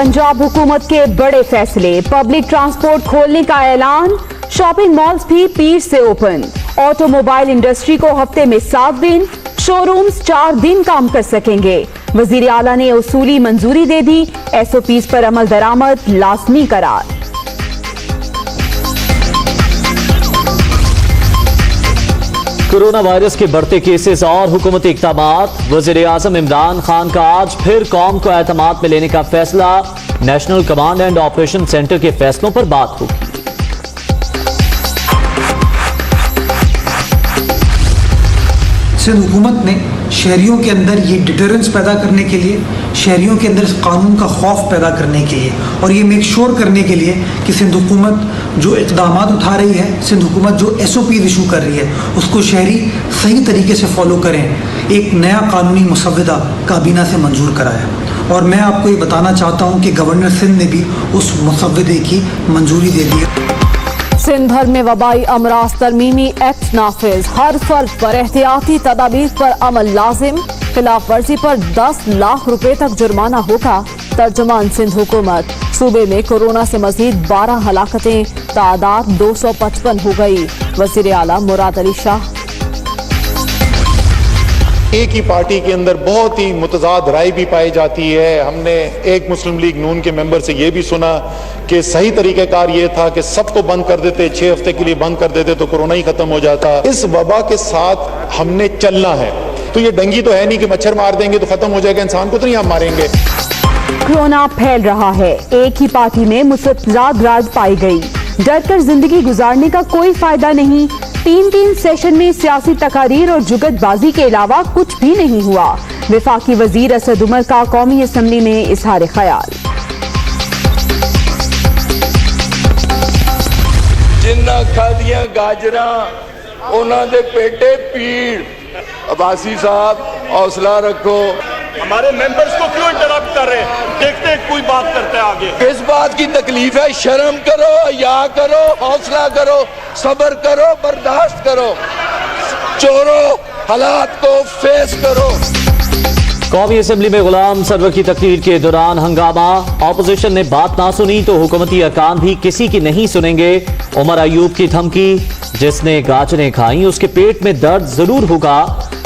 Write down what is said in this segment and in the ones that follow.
पंजाब हुकूमत के बड़े फैसले, पब्लिक ट्रांसपोर्ट खोलने का ऐलान, शॉपिंग मॉल्स भी पीर से ओपन। ऑटोमोबाइल इंडस्ट्री को हफ्ते में 7 दिन, शोरूम्स 4 दिन काम कर सकेंगे। वजीर आला ने उसूली मंजूरी दे दी, SOPs पर अमल दरामद लाजमी करार। कोरोना वायरस के बढ़ते केसेस और हुकूमती इक़दामात, वज़ीर आज़म इमरान खान का आज फिर कौम को एतमाद में लेने का फैसला, national command and operation centre के फैसलों पर बात होगी। सिंध हुकूमत ने शहरियों के अंदर ये डिटरेंस पैदा करने के लिए, शहरियों के अंदर इस कानून का खौफ पैदा करने के लिए और ये मेक श्योर करने के लिए कि सिंध हुकूमत जो इक़दामात उठा रही है, सिंध हुकूमत जो SOPs इशू कर रही है, उसको शहरी सही तरीके से फॉलो करें, एक नया कानूनी मुसव्वदा काबीना से मंजूर कराया। और मैं आपको ये बताना चाहता हूँ कि गवर्नर सिंध ने भी उस मुसव्वदे की मंजूरी दे दी है। सिंध भर में वबाई अमराज तरमीमी एक्ट नाफिज, हर फर्द पर एहतियाती तदाबीर पर अमल लाजिम, खिलाफ वर्जी पर 10 लाख रुपए तक जुर्माना होगा। तर्जुमान सिंध हुकूमत, सूबे में कोरोना से मजीद 12 हलाकतें, तादाद 255 हो गई। वज़ीर आला मुराद अली शाह। एक ही पार्टी के अंदर बहुत ही मुतजाद राय भी पाई जाती है। हमने एक मुस्लिम लीग नून के मेंबर से ये भी सुना कि सही तरीक़ाकार ये था कि सबको बंद कर देते, 6 हफ्ते के लिए बंद कर देते तो कोरोना ही खत्म हो जाता। इस वबा के साथ हमने चलना है। तो ये डंगी तो है नहीं कि मच्छर मार देंगे तो खत्म हो जाएगा, इंसान को तो नहीं हम मारेंगे। कोरोना फैल रहा है, एक ही पार्टी में मुतजाद राय पाई गई। डर कर जिंदगी गुजारने का कोई फायदा नहीं। 3 सेशन में सियासी तकारीर और जुगतबाजी के अलावा कुछ भी नहीं हुआ। वफाकी वजीर असद उमर का कौमी असम्बली में इजहार ख्याल। जिन्ना खादियां गाजरा उन्हां दे पेटे पीड़। अब्बासी साहब हौसला रखो। हमारे मेंबर्स को क्यों इंटरप्ट कर रहे हैं? देखते हैं कोई बात करते हैं आगे। किस बात की तकलीफ है? शर्म करो, या करो, हौसला करो, सब्र करो, बर्दाश्त करो, चोरों हालात को फेस करो। कौमी असम्बली में गुलाम सरवर की तकरीर के दौरान हंगामा, ऑपोजिशन ने बात ना सुनी तो हुकूमती अरकान भी किसी की नहीं सुनेंगे। उमर अयूब की धमकी, जिसने गाजरें खाई उसके पेट में दर्द जरूर होगा।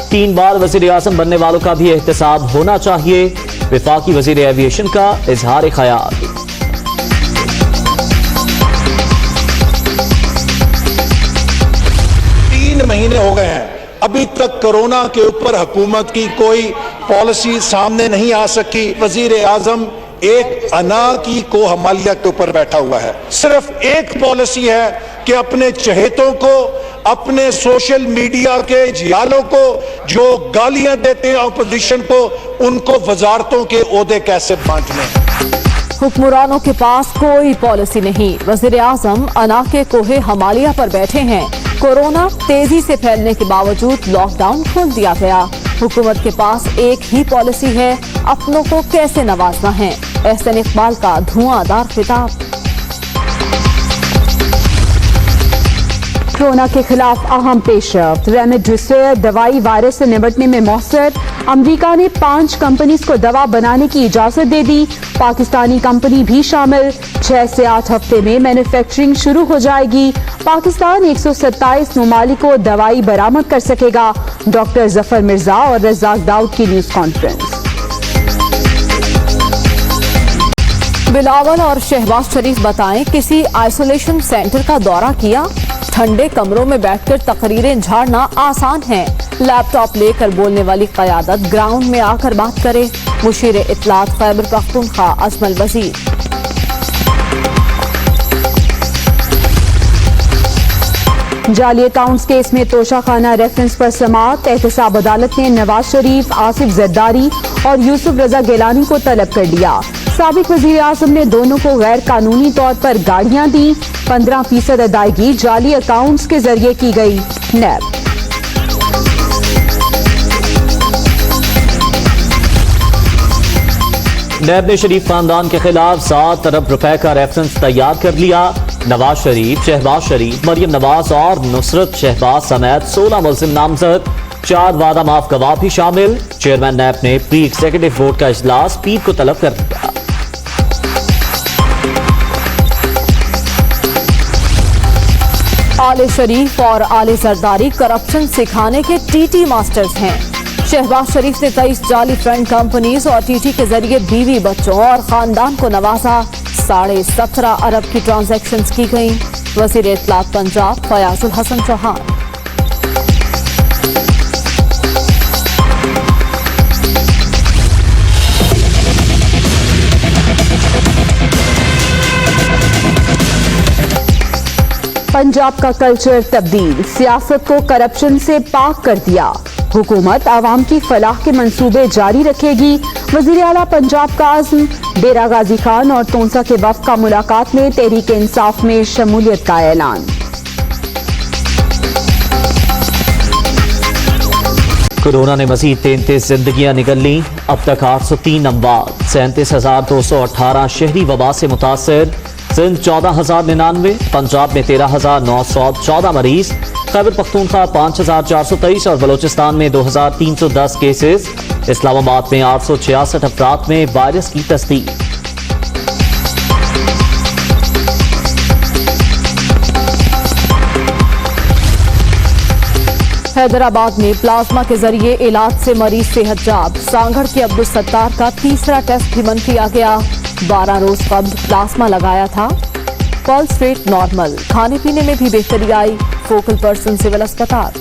3 बार वज़ीर आज़म बनने वालों का भी एहतसाब होना चाहिए। वफाकी वज़ीर एविएशन का इजहार ख्याल। 3 महीने हो गए हैं, अभी तक कोरोना के ऊपर हुकूमत की कोई पॉलिसी सामने नहीं आ सकी। वजीर आजम एक अना की को हमालिया के ऊपर बैठा हुआ है। सिर्फ एक पॉलिसी है कि अपने चहेतों को, अपने सोशल मीडिया के जियालों को जो गालियां देते हैं अपोजिशन को, उनको वजारतों के ओहदे कैसे बांटने। हुक्मरानों के पास कोई पॉलिसी नहीं। वज़ीर आज़म अना के कोहे हमालिया पर बैठे हैं। कोरोना तेजी से फैलने के बावजूद लॉकडाउन खोल दिया गया। हुकूमत के पास एक ही पॉलिसी है, अपनों को कैसे नवाजना है। एहसन इकबाल का धुआंधार खिताब। कोरोना के खिलाफ अहम पेशरफ्त, रेमडेसिविर दवाई वायरस से निपटने में मौसर। अमेरिका ने 5 कंपनीज को दवा बनाने की इजाजत दे दी। पाकिस्तानी कंपनी भी शामिल। 6 से 8 हफ्ते में मैन्युफैक्चरिंग शुरू हो जाएगी। पाकिस्तान 127 ममालिक को दवाई बरामद कर सकेगा। डॉक्टर जफर मिर्जा और रज़ाक दाऊद की न्यूज कॉन्फ्रेंस। बिलावल और शहबाज शरीफ बताएं, किसी आइसोलेशन सेंटर का दौरा किया? ठंडे कमरों में बैठकर तकरीरें झाड़ना आसान है। लैपटॉप लेकर बोलने वाली क़यादत ग्राउंड में आकर बात करे। मुशीर इत्तलात खैबर पख्तूनख्वा अजमल वजीर। जाली अकाउंट्स केस में तोशाखाना रेफरेंस पर समाअत। एहतसाब अदालत ने नवाज शरीफ, आसिफ जरदारी और यूसुफ रजा गिलानी को तलब कर लिया। साबिक वज़ीर आज़म ने दोनों को गैर कानूनी तौर पर गाड़ियां दी। 15% अदायगी जाली अकाउंट्स के जरिए की गई। नैब ने शरीफ खानदान के खिलाफ 7 अरब रुपए का रेफरेंस तैयार कर लिया। नवाज शरीफ, शहबाज शरीफ, मरियम नवाज और नुसरत शहबाज समेत 16 मुल्जिम नामजद। 4 वादा माफ गवाह भी शामिल। चेयरमैन नैब ने प्री एग्जीक्यूटिव बोर्ड का इजलास पीर को तलब कर दिया। आले शरीफ और आले जरदारी करप्शन सिखाने के टीटी मास्टर्स हैं। शहबाज शरीफ ने 23 जाली फ्रेंड कंपनीज और टीटी के जरिए बीवी, बच्चों और खानदान को नवाजा। 17.5 अरब की ट्रांजैक्शंस की गई। वजीर इत्तलात पंजाब फयाजुल हसन चौहान। पंजाब का कल्चर तब्दील, सियासत को करप्शन से पाक कर दिया। हुकूमत आवाम की फलाह के मंसूबे जारी रखेगी। वजीर आला पंजाब का आज़म। डेरा गाजी खान और तोंसा के वफ्द का मुलाकात में तहरीक इंसाफ में शमूलियत का ऐलान। कोरोना ने मजीद 33 जिंदगियां निकल ली। अब तक 803 अमवात, 37,218 शहरी वबा से मुतासर। सिंध 14,099, पंजाब में 13,914 मरीज, खैबर पख्तूनख्वा 5,423 और बलोचिस्तान में 2,310 केसेस। इस्लामाबाद में 866 अफराद में वायरस की तस्दीक। हैदराबाद में प्लाज्मा के जरिए इलाज से मरीज सेहतयाब। सांगड़ के अब्दुल सत्तार का तीसरा टेस्ट भी मंफी आ गया। 12 रोज कब्ल प्लाज्मा लगाया था। पल्स रेट नॉर्मल, खाने पीने में भी बेहतरी आई। फोकल पर्सन सिविल अस्पताल।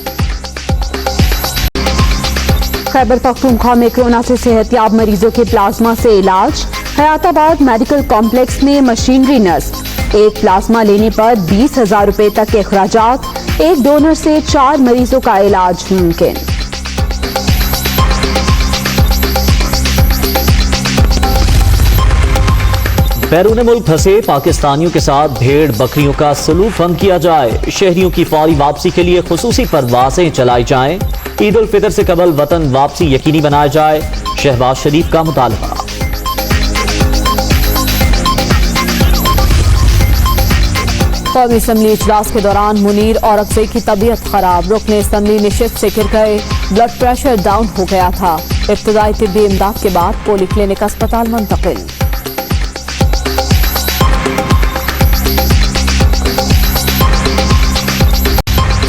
खैबर पख्तूनख्वा में कोरोना से सेहतयाब मरीजों के प्लाज्मा से इलाज। हयाताबाद मेडिकल कॉम्प्लेक्स में मशीनरी नस्ब। एक प्लाज्मा लेने पर 20,000 रुपए तक के अखराजात। एक डोनर से 4 मरीजों का इलाज मुमकिन। बैरून मुल्क फंसे पाकिस्तानियों के साथ भेड़ बकरियों का सलूक बंद किया जाए। शहरियों की फौरी वापसी के लिए खुसूसी परवाजें चलाई जाएं। ईद उल फितर से कबल वतन वापसी यकीनी बनाया जाए। शहबाज शरीफ का मुतालबा। कौमी असम्बली इजलास के दौरान मुनीर और अफसई की तबीयत खराब। रुकने असम्बली निशिस्त से गिर गए। ब्लड प्रेशर डाउन हो गया था। इब्तदाई तिब्बी इमदाद के बाद पोली क्लिनिक अस्पताल मुंतकिल।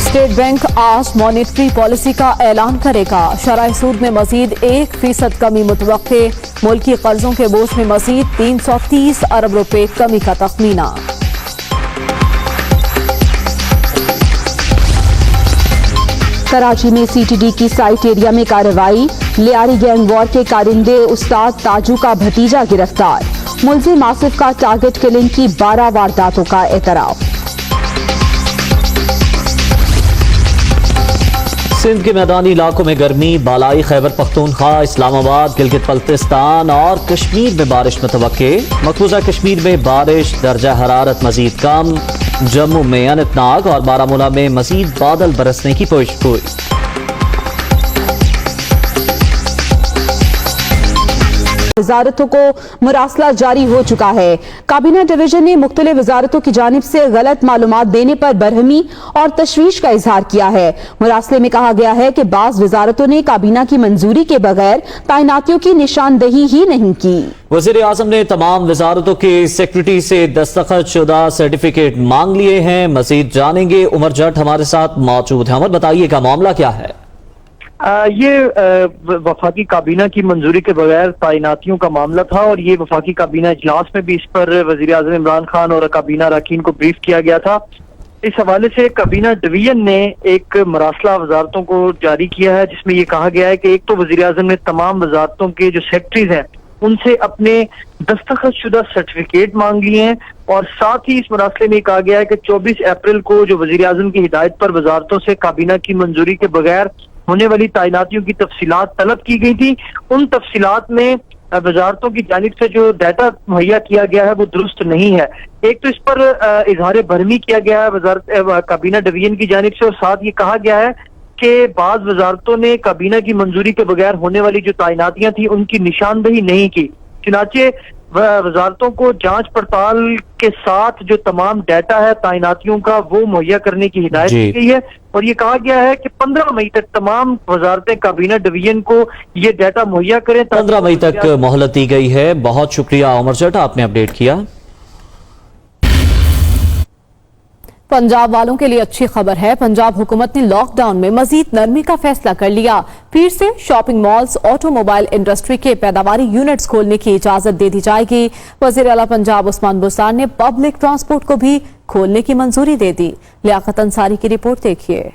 स्टेट बैंक आज मॉनेटरी पॉलिसी का ऐलान करेगा। शरह सूद में मजीद 1% कमी मुतवक्के। मुल्की कर्जों के बोझ में मजीद 330 अरब रुपए कमी का तखमीना। कराची में सीटीडी की साइट एरिया में कार्रवाई। लियारी गैंग वॉर के कारिंदे उस्ताद ताजू का भतीजा गिरफ्तार। मुलजिम आसिफ का टारगेट किलिंग की 12 वारदातों का एतराफ। सिंध के मैदानी इलाकों में गर्मी। बालाई खैबर पख्तूनख्वा, इस्लामाबाद, गिलगित बल्तिस्तान और कश्मीर में बारिश मुतवक्के। मकबूजा कश्मीर में बारिश, दर्जा हरारत मजीद कम। जम्मू में अनंतनाग और बारामूला में मजीद बादल बरसने की पेशगोई। वजारतों को मुरासला जारी हो चुका है। काबीना डिवीजन ने मुख्तलिफ वजारतों की जानिब से गलत मालूमात देने पर बरहमी और तशवीश का इजहार किया है। मुरासले में कहा गया है कि बाज़ वजारतों ने काबीना की मंजूरी के बगैर तैनातियों की निशानदही ही नहीं की। वज़ीर आज़म ने तमाम वजारतों के सेक्रेटरी से दस्तखत शुदा सर्टिफिकेट मांग लिए हैं। मजीद जानेंगे, उमर जट हमारे साथ मौजूद है। उमर, बताइएगा मामला क्या है? ये वफाकी काबीना की मंजूरी के बगैर तैनातियों का मामला था और ये वफाकी काबीना इजलास में भी इस पर वजीर आज़म इमरान खान और काबीना अरकान को ब्रीफ किया गया था। इस हवाले से काबीना डिवीजन ने एक मरासला वजारतों को जारी किया है, जिसमें ये कहा गया है कि एक तो वजीर आज़म ने तमाम वजारतों के जो सेक्रेटरीज हैं उनसे अपने दस्तखत शुदा सर्टिफिकेट मांग लिए हैं और साथ ही इस मरासले में कहा गया है कि 24 अप्रैल को जो वजीर आज़म की हिदायत पर वजारतों से काबीना की मंजूरी के बगैर होने वाली तैनातियों की तफसीलात तलब की गई थी, उन तफसीलात में वजारतों की जानिब से जो डाटा मुहैया किया गया है वो दुरुस्त नहीं है। एक तो इस पर इजहार बरहमी किया गया है वजारत काबीना डिवीजन की जानिब से और साथ ये कहा गया है कि बाज़ वजारतों ने काबीना की मंजूरी के बगैर होने वाली जो तैनातियां थी उनकी निशानदही नहीं की। चुनाचे वजारतों को जांच पड़ताल के साथ जो तमाम डाटा है तैनातियों का वो मुहैया करने की हिदायत की गई है और ये कहा गया है कि 15 मई तक तमाम वजारतें काबीना डिवीजन को ये डाटा मुहैया करें। 15 मई तक मोहलत दी गई है। बहुत शुक्रिया उमर जट, आपने अपडेट किया। पंजाब वालों के लिए अच्छी खबर है। पंजाब हुकूमत ने लॉकडाउन में मजीद नरमी का फैसला कर लिया। फिर से शॉपिंग मॉल्स, ऑटोमोबाइल इंडस्ट्री के पैदावारी यूनिट्स खोलने की इजाजत दे दी जाएगी। वजीर आला पंजाब उस्मान बुज़दार ने पब्लिक ट्रांसपोर्ट को भी खोलने की मंजूरी दे दी। लियाकत अंसारी की रिपोर्ट देखिए।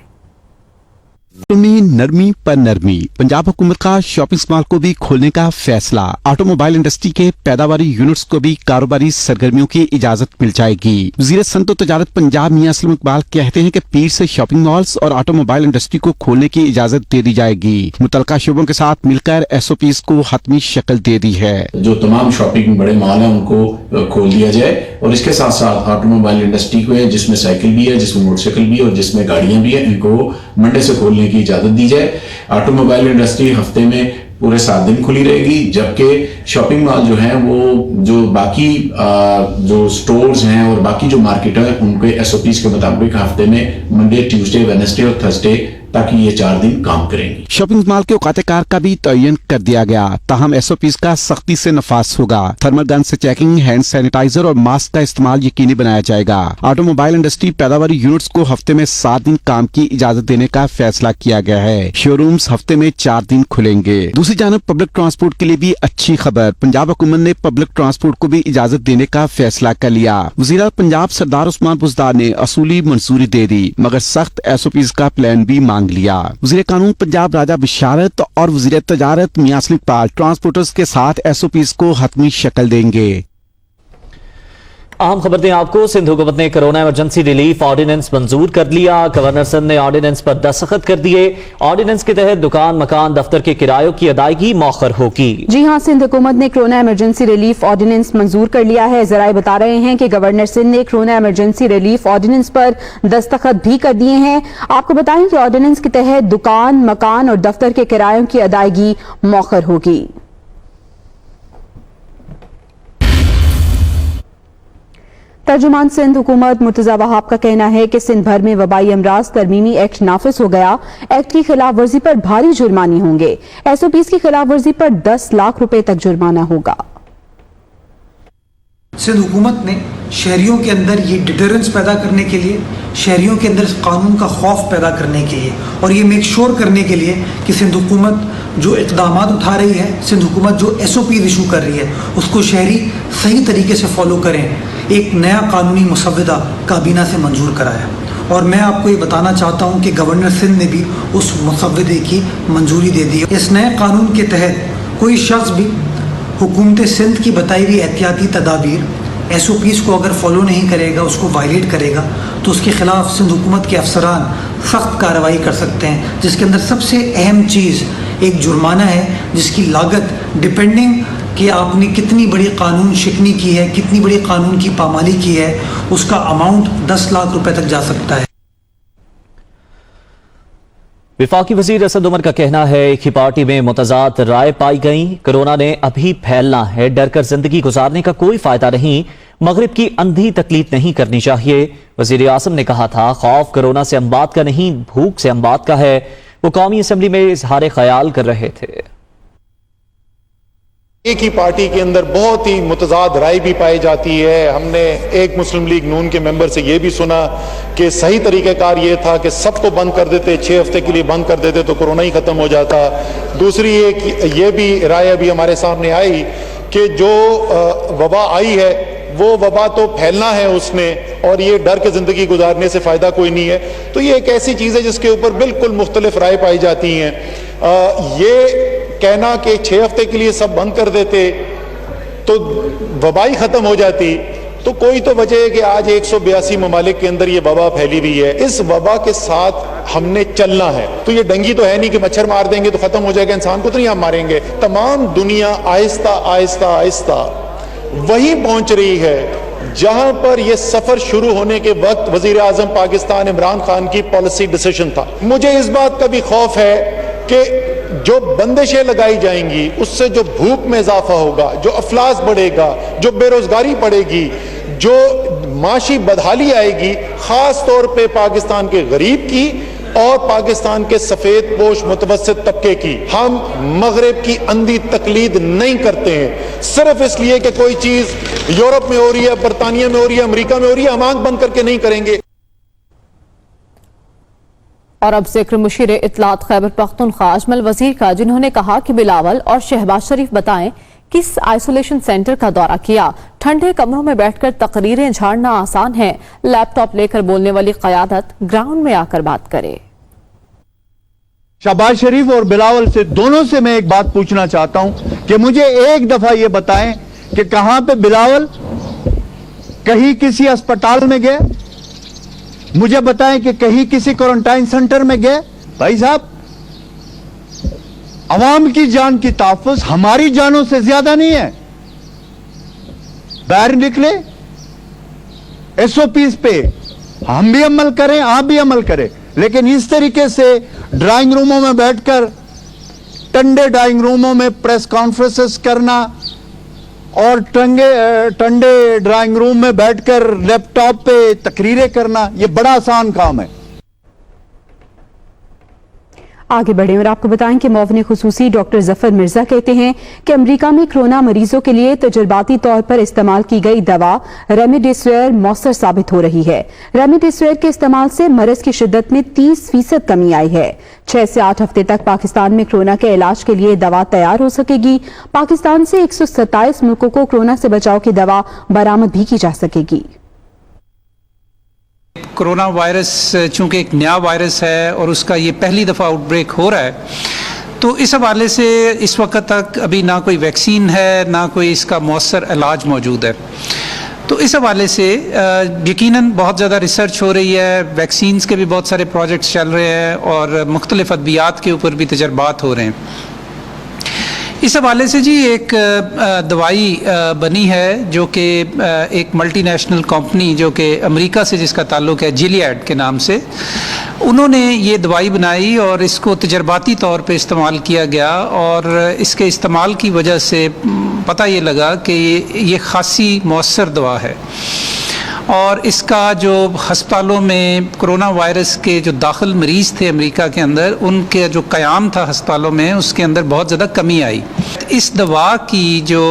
में नरमी पर नरमी, पंजाब हुकूमत का शॉपिंग मॉल को भी खोलने का फैसला। ऑटोमोबाइल इंडस्ट्री के पैदावारी यूनिट्स को भी कारोबारी सरगर्मियों की इजाजत मिल जाएगी। वज़ीर सनअत व तजारत पंजाब मियां असलम इकबाल कहते हैं कि पीर से शॉपिंग मॉल्स और ऑटोमोबाइल इंडस्ट्री को खोलने की इजाजत दे दी जाएगी। मुतलका शोबों के साथ मिलकर SOPs को हतमी शक्ल दे दी है। जो तमाम शॉपिंग बड़े मॉल हैं उनको खोल दिया जाए और इसके साथ साथ ऑटोमोबाइल इंडस्ट्री को है, जिसमें साइकिल भी है, जिसमें मोटरसाइकिल भी है और जिसमें गाड़ियां भी हैं, इनको मंडे से खोलने की इजाजत दी जाए। ऑटोमोबाइल इंडस्ट्री हफ्ते में पूरे 7 दिन खुली रहेगी, जबकि शॉपिंग मॉल जो है वो जो बाकी जो स्टोर्स हैं और बाकी जो मार्केट है उनके SOPs के मुताबिक हफ्ते में मंडे, ट्यूसडे, वेडनेसडे और थर्सडे ताकि ये 4 दिन काम करेंगी। शॉपिंग मॉल के औकात कार का भी तयन कर दिया गया, ताहम SOPs का सख्ती से नफाज होगा। थर्मल गन से चेकिंग, हैंड सैनिटाइजर और मास्क का इस्तेमाल यकीनी बनाया जाएगा। ऑटोमोबाइल इंडस्ट्री पैदावारी यूनिट्स को हफ्ते में 7 दिन काम की इजाजत देने का फैसला किया गया है। शोरूम्स हफ्ते में 4 दिन खुलेंगे। दूसरी जानब पब्लिक ट्रांसपोर्ट के लिए भी अच्छी खबर, पंजाब हुकूमत ने पब्लिक ट्रांसपोर्ट को भी इजाजत देने का फैसला कर लिया। वज़ीर पंजाब सरदार उस्मान बुज़दार ने असूली मंजूरी दे दी, मगर सख्त SOPs का प्लान भी मांग लिया। वज़ीर कानून पंजाब राजा बिशारत और वज़ीर तजारत मियां असलम इकबाल ट्रांसपोर्टर्स के साथ SOPs को हतमी शक्ल देंगे। अहम खबर दें आपको, सिंध हुकूमत ने कोरोना इमरजेंसी रिलीफ ऑर्डिनेंस मंजूर कर लिया। गवर्नर सिंध ने ऑर्डिनेंस पर दस्तखत कर दिए। ऑर्डिनेंस के तहत दुकान, मकान, दफ्तर के किरायों की अदायगी मौखर होगी। जी हां, सिंध हुकूमत ने कोरोना इमरजेंसी रिलीफ ऑर्डिनेंस मंजूर कर लिया है। जराए बता रहे हैं कि गवर्नर सिंध ने कोरोना इमरजेंसी रिलीफ ऑर्डिनेंस पर दस्तखत भी कर दिए हैं। आपको बताएं कि ऑर्डिनेंस के तहत दुकान, मकान और दफ्तर के किरायों की अदायगी मौखर होगी। तर्जुमान सिंध हुकूमत मुर्तजा वहाब का कहना है कि सिंध भर में वबाई अमराज तरमीमी एक्ट नाफिज हो गया। एक्ट की खिलाफ वर्जी पर भारी जुर्माने होंगे। SOPs की खिलाफ वर्जी पर 10 लाख रुपए तक जुर्माना होगा। सिंध हुकूमत ने शहरियों के अंदर ये डिटरेंस पैदा करने के लिए, शहरियों के अंदर कानून का खौफ पैदा करने के लिए और ये मेक श्योर करने के लिए कि सिंध हुकूमत जो इक़दामात उठा रही है, सिंध हुकूमत जो SOPs इशू कर रही है, उसको शहरी सही तरीके से फॉलो करें। एक नया कानूनी मुसव्वदा काबीना से मंजूर कराया और मैं आपको ये बताना चाहता हूँ कि गवर्नर सिंध ने भी उस मुसव्वदे की मंजूरी दे दी। इस नए कानून के तहत कोई शख्स भी हुकूमत सिंध की बताई हुई एहतियाती तदाबीर SOPs को अगर फॉलो नहीं करेगा, उसको वायलेट करेगा, तो उसके खिलाफ सिंध हुकूमत के अफसरान सख्त कार्रवाई कर सकते हैं, जिसके अंदर सबसे अहम चीज़ एक जुर्माना है, जिसकी लागत डिपेंडिंग कि आपने कितनी बड़ी कानून शिकनी की है, कितनी बड़ी कानून की पामाली की है, उसका अमाउंट 10 लाख रुपए तक जा सकता है। वफाकी वजीर असद उमर का कहना है एक ही पार्टी में मुतजाद राय पाई गई। कोरोना ने अभी फैलना है, डर कर जिंदगी गुजारने का कोई फायदा नहीं। मगरिब की अंधी तकलीफ नहीं करनी चाहिए। वजीर आजम ने कहा था खौफ कोरोना से अमवात का नहीं, भूख से अमवात का है। वो कौमी असम्बली में इजहार ख्याल कर रहे थे। एक ही पार्टी के अंदर बहुत ही मुतजाद राय भी पाई जाती है। हमने एक मुस्लिम लीग नून के मेंबर से ये भी सुना कि सही तरीक़ाकार ये था कि सबको बंद कर देते, 6 हफ्ते के लिए बंद कर देते तो कोरोना ही ख़त्म हो जाता। दूसरी एक ये भी राय अभी हमारे सामने आई कि जो वबा आई है वो वबा तो फैलना है उसने, और ये डर के ज़िंदगी गुजारने से फ़ायदा कोई नहीं है। तो ये एक ऐसी चीज़ है जिसके ऊपर बिल्कुल मुख्तलिफ राय पाई जाती हैं। ये कहना कि 6 हफ्ते के लिए सब बंद कर देते तो वबाई ख़त्म हो जाती, तो कोई तो वजह है कि आज 182 ममालिक के अंदर ये वबा फैली हुई है। इस वबा के साथ हमने चलना है। तो ये डंगी तो है नहीं कि मच्छर मार देंगे तो ख़त्म हो जाएगा, इंसान को तो नहीं हम मारेंगे। तमाम दुनिया आहिस्ता आहिस्ता आहिस्ता वही पहुंच रही है जहां पर यह सफर शुरू होने के वक्त वजीर आजम पाकिस्तान इमरान खान की पॉलिसी डिसीजन था। मुझे इस बात का भी खौफ है कि जो बंदिशें लगाई जाएंगी उससे जो भूख में इजाफा होगा, जो अफलास बढ़ेगा, जो बेरोजगारी बढ़ेगी, जो माशी बदहाली आएगी, खास तौर पे पाकिस्तान के गरीब की और पाकिस्तान के सफेद पोश मुतवस्सित तबके की। हम मगरिब की अंधी तकलीद नहीं करते हैं सिर्फ इसलिए कि कोई चीज यूरोप में हो रही है, बरतानिया में हो रही है, अमेरिका में हो रही है, हम आंख बंद करके नहीं करेंगे। और अब जिक्र मुशीर इत्तलात खैबर पख्तूनख्वा अजमल वजीर का, जिन्होंने कहा कि बिलावल और शहबाज शरीफ बताएं किस आइसोलेशन सेंटर का दौरा किया। ठंडे कमरों में बैठकर तकरीरें झाड़ना आसान है, लैपटॉप लेकर बोलने वाली क़यादत ग्राउंड में आकर बात करे। शहबाज शरीफ और बिलावल से, दोनों से मैं एक बात पूछना चाहता हूं कि मुझे एक दफा ये बताएं कि कहां पे बिलावल कहीं किसी अस्पताल में गए, मुझे बताएं कि कहीं किसी क्वारंटाइन सेंटर में गए। भाई साहब, अवाम की जान की ताफ़ुज़ हमारी जानों से ज्यादा नहीं है। बाहर निकले, एसओपीज पे हम भी अमल करें, आप भी अमल करें, लेकिन इस तरीके से ड्राइंग रूमों में बैठकर, ठंडे ड्राइंग रूमों में प्रेस कॉन्फ्रेंसेस करना और ठंडे ड्राइंग रूम में बैठकर लैपटॉप पे तकरीरें करना, यह बड़ा आसान काम है। आगे बढ़े और आपको बताएं कि मुआविन खुसूसी डॉक्टर जफर मिर्जा कहते हैं कि अमेरिका में कोरोना मरीजों के लिए तजुर्बाती तौर पर इस्तेमाल की गई दवा रेमडेसिविर मौसर साबित हो रही है। रेमडेसिविर के इस्तेमाल से मरीज की शिद्दत में 30% कमी आई है। 6 से 8 हफ्ते तक पाकिस्तान में कोरोना के इलाज के लिए दवा तैयार हो सकेगी। पाकिस्तान से 127 मुल्कों को कोरोना से बचाव की दवा बरामद भी की जा सकेगी। कोरोना वायरस चूंकि एक नया वायरस है और उसका ये पहली दफ़ा आउटब्रेक हो रहा है, तो इस हवाले से इस वक्त तक अभी ना कोई वैक्सीन है, ना कोई इसका मौसर इलाज मौजूद है। तो इस हवाले से यकीनन बहुत ज़्यादा रिसर्च हो रही है, वैक्सीन्स के भी बहुत सारे प्रोजेक्ट्स चल रहे हैं और मुख्तलिफ अद्वियात के ऊपर भी तजर्बात हो रहे हैं। इस हवाले से जी एक दवाई बनी है जो कि एक मल्टी नेशनल कंपनी जो कि अमेरिका से जिसका ताल्लुक़ है, जिलिएड के नाम से, उन्होंने ये दवाई बनाई और इसको तजर्बाती तौर पे इस्तेमाल किया गया और इसके इस्तेमाल की वजह से पता ये लगा कि ये खासी मौसर दवा है और इसका जो हस्पतालों में कोरोना वायरस के जो दाखिल मरीज़ थे अमेरिका के अंदर, उनके जो क़याम था हस्पतालों में, उसके अंदर बहुत ज़्यादा कमी आई। इस दवा की जो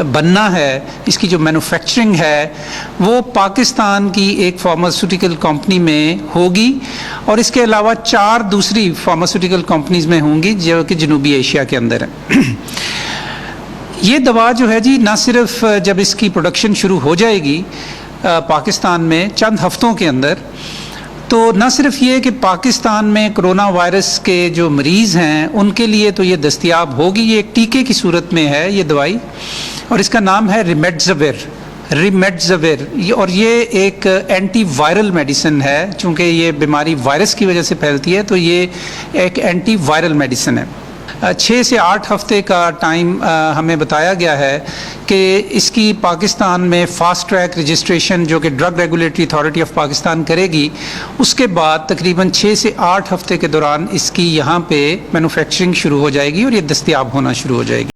बनना है, इसकी जो मैन्युफैक्चरिंग है, वो पाकिस्तान की एक फार्मास्यूटिकल कंपनी में होगी और इसके अलावा 4 दूसरी फार्मास्यूटिकल कंपनीज़ में होंगी जो कि जनूबी एशिया के अंदर है। ये दवा जो है जी, ना सिर्फ जब इसकी प्रोडक्शन शुरू हो जाएगी पाकिस्तान में चंद हफ्तों के अंदर, तो न सिर्फ ये कि पाकिस्तान में कोरोना वायरस के जो मरीज़ हैं उनके लिए तो ये दस्तयाब होगी, ये एक टीके की सूरत में है ये दवाई और इसका नाम है रेमडेसिविर, और ये एक एंटी वायरल मेडिसिन है। चूँकि ये बीमारी वायरस की वजह से फैलती है तो ये एक एंटी वायरल मेडिसिन है। 6 से 8 हफ्ते का टाइम हमें बताया गया है कि इसकी पाकिस्तान में फ़ास्ट ट्रैक रजिस्ट्रेशन जो कि drug regulatory authority of Pakistan करेगी, उसके बाद तकरीबन 6 से 8 हफ्ते के दौरान इसकी यहाँ पे मैन्युफैक्चरिंग शुरू हो जाएगी और ये दस्तयाब होना शुरू हो जाएगी।